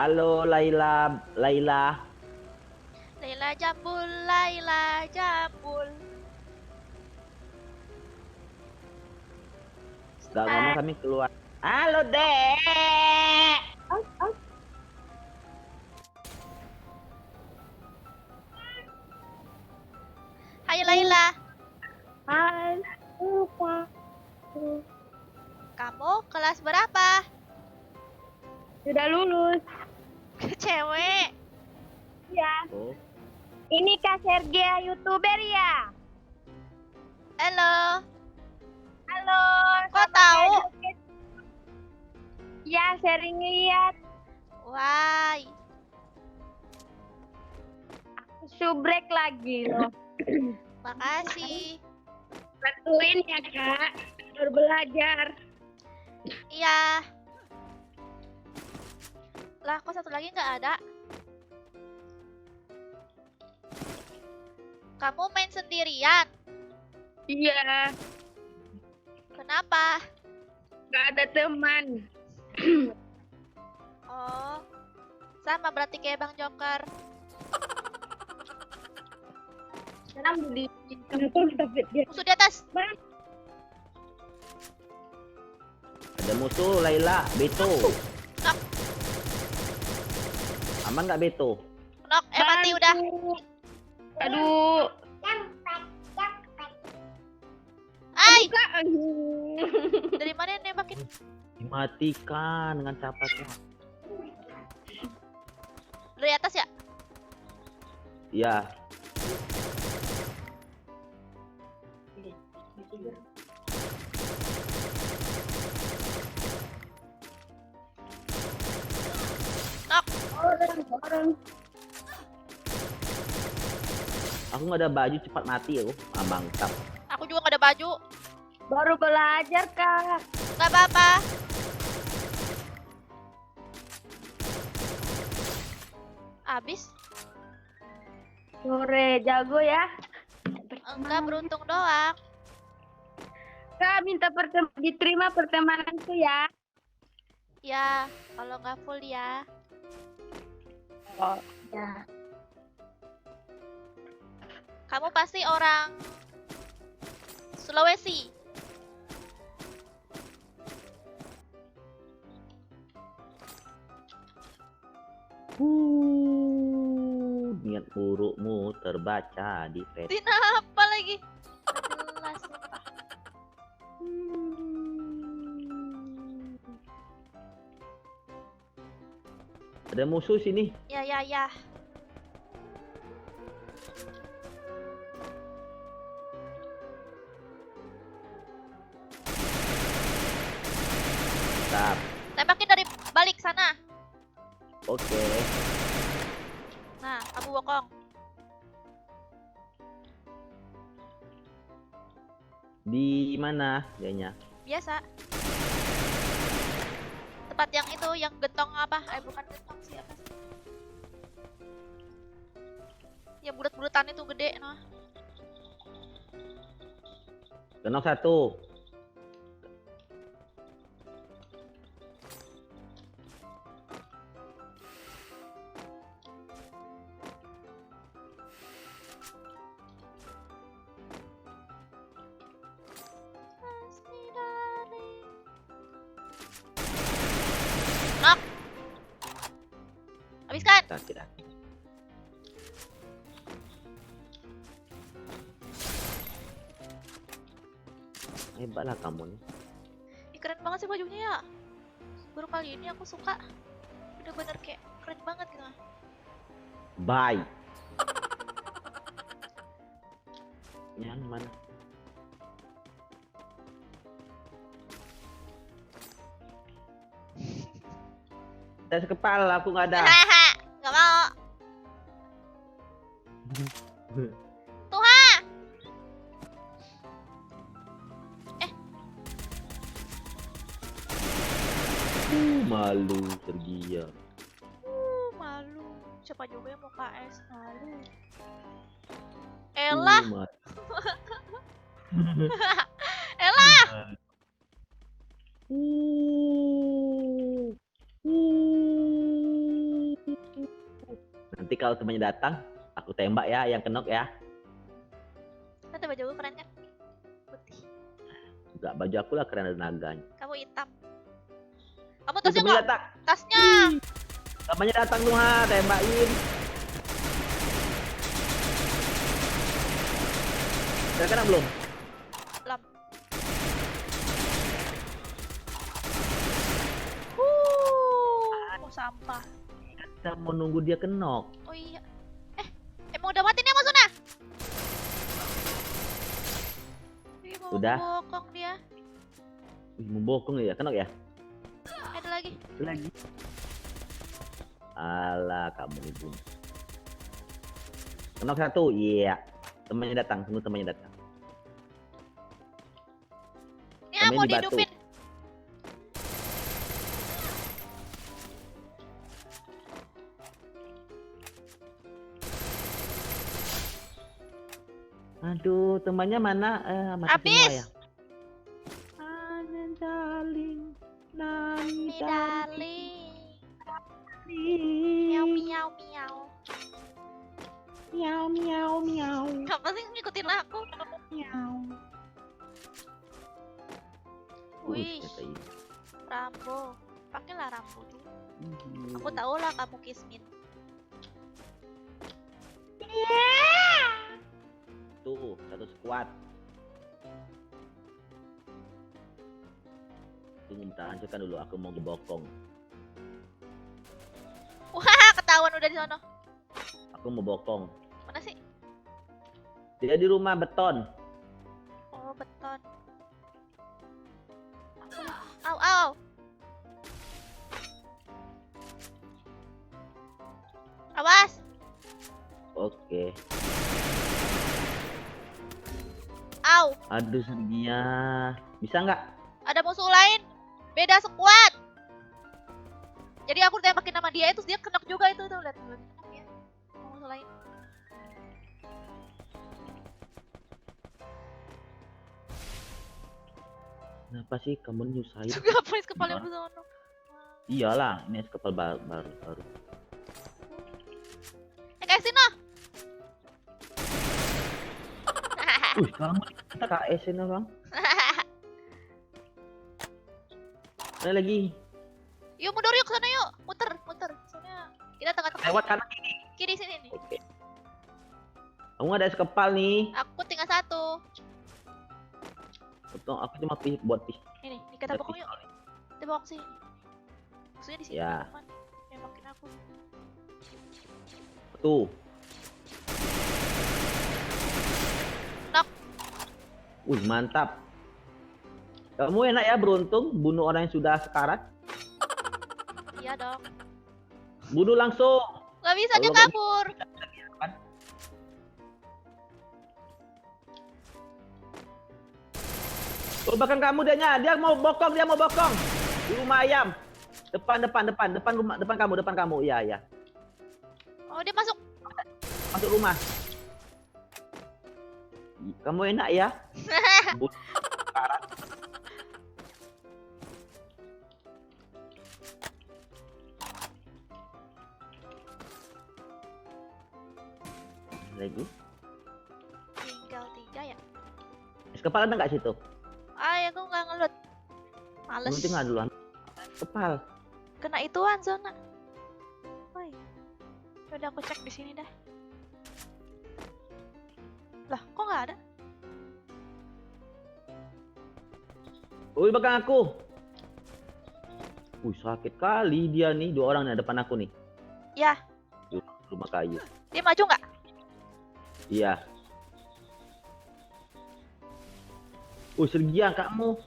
Halo Laila, Laila. Laila Jambul, Laila Jambul. Gak ngomong kami keluar. Halo Dek. Hai Laila. Hai, Kamu kelas berapa? sudah lulus. Cewek. Ya, Oh, ini Kak Sergea YouTuber ya? Halo. Halo, Kok sama tahu? kayak joget. Ya, sering lihat. Why? Aku subrek lagi loh. Makasih. Bantuin ya Kak, baru belajar. Iya. Lah, kok satu lagi nggak ada? Kamu main sendirian? Iya, Kenapa? gak ada teman. Oh, sama berarti kayak Bang Joker. Sekarang beli dia. Musuh di atas. ada musuh Laila, Beto. Knock, Aman nggak Beto? knock. Mati udah. Aduh. Ay, Kak. dari mana yang nembakin? Dimatikan dengan capatnya. Dari atas ya? Ya, Knock. aku nggak ada baju cepat mati aku. Ah, mantap. Aku juga nggak ada baju. Baru belajar Kak. Nggak apa-apa. Abis? Sore jago ya. Enggak, beruntung doang. Kak minta diterima pertemananku ya. Ya, kalau nggak full ya. Oh, ya. Kamu pasti orang Sulawesi. Niat burukmu terbaca di pet. Tina apa lagi? Nggak jelas sumpah. Ada musuh sini. Ya, ya, ya. Mantap. Tembakin dari balik sana. Oke. Nah, kamu bokong. Di mana dianya? Biasa. Tempat yang itu, yang gentong apa? Bukan gentong sih, apa sih? Yang bulat-bulatan itu gede, noh. Kenok satu. Knock. Habiskan. Tidak. Hebatlah kamu nih. Ih, keren banget sih bajunya ya. Baru kali ini aku suka. Bener-bener kayak keren banget gitu. Bye. Yang mana? Tes kepala aku nggak ada. Hahaha, nggak mau. Tuhan. Malu tergiya. Malu. Siapa juga yang mau KS? Malu. Elah. Elah. Nanti kalau temannya datang, aku tembak ya, yang kenok ya. Nanti baju gue keren kan? Putih. Enggak, baju aku lah keren ada naganya. Kamu hitam. Kamu Ih, tasnya temannya nggak? datang. Tasnya. Temannya datang tuh, ha, tembakin. Udah kena belum? Lam. Mau sampah. Kita mau nunggu dia kenok. Oh iya. Emang udah mati nih musuhnya? Ih, mau Udah. bokong dia. Ih, mau bokong ya, kenok ya? Ada lagi. Lagi. Alah, kamu ibu. Kenok satu, iya. Temannya datang, tunggu temannya datang. Ini Kami mau di batu. dihidupin. Aduh, temannya mana? Mati Habis. semua ya. Anen darling, nani Mi darling. Miau miau miau. miau miau miau Apa sih ngikutin aku? miau. Wih, Kata ini. Rambo. Pakailah Rambo dulu. Hmm. Aku tahu lah kamu Kismin. Tuh, satu squad. Tunggu, bentar, hancurkan dulu. Aku mau gebokong. Wah, ketahuan udah di sono. Aku mau bokong. Mana sih? Dia di rumah beton. Oh, beton. Au, au. Awas. Oke. Au. Aduh, dia. Bisa nggak? Ada musuh lain. Beda squad. Jadi aku tembakin nama dia itu dia kenok juga itu tuh lihat tuh. Ya. Musuh lain. Kenapa sih kamu nyusahin? Juga polis kepala Gimana? di sono. Iyalah, ini es kepal baru. Kayak sini noh. Kamu kita KS ini bang. Ada lagi. Yuk mundur yuk ke sana yuk. Muter. Soalnya kita tengah-tengah. Lewat kanan. Kiri sini nih. Oke. Kamu nggak ada es kepal nih. Aku tinggal satu. Betul, aku cuma buat pis. Ini kita bokong yuk. Kita bokong sini. Maksudnya di sini. Ya. teman. Nembakin aku. Tuh. Knock. Wih, mantap. Kamu enak ya beruntung bunuh orang yang sudah sekarat. Iya dong. Bunuh langsung. Gak bisa dia Kalau nggak kabur. Oh, bahkan kamu dia mau bokong. Di rumah ayam. Depan kamu. Iya. Oh dia masuk. Masuk rumah. Kamu enak ya? Bunuh sekarat. Lagi. Tinggal 3 ya. Es kepal ada nggak situ? Ay aku nggak ngelut. Males. Nanti nggak duluan. Kepal. Kena ituan zona. Woi. Udah aku cek di sini dah. Lah, kok nggak ada? Wih, belakang aku. Wih, sakit kali dia nih. 2 orang nih depan aku nih. Ya, Di rumah kayu. dia maju nggak? Iya. Wih, Sergian kamu.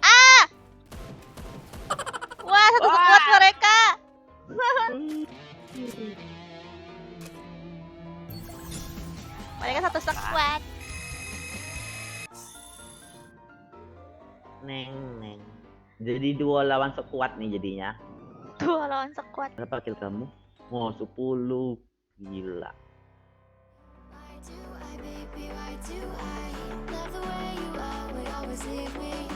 Ah! Wah, satu Wah! squad mereka. Mereka satu squad. Neng. Jadi 2 lawan sekuat nih jadinya. Tuh lawan squad. Berapa kill kamu? Oh, 10. Gila. Why do I, baby, why do I love the way you are, will always leave me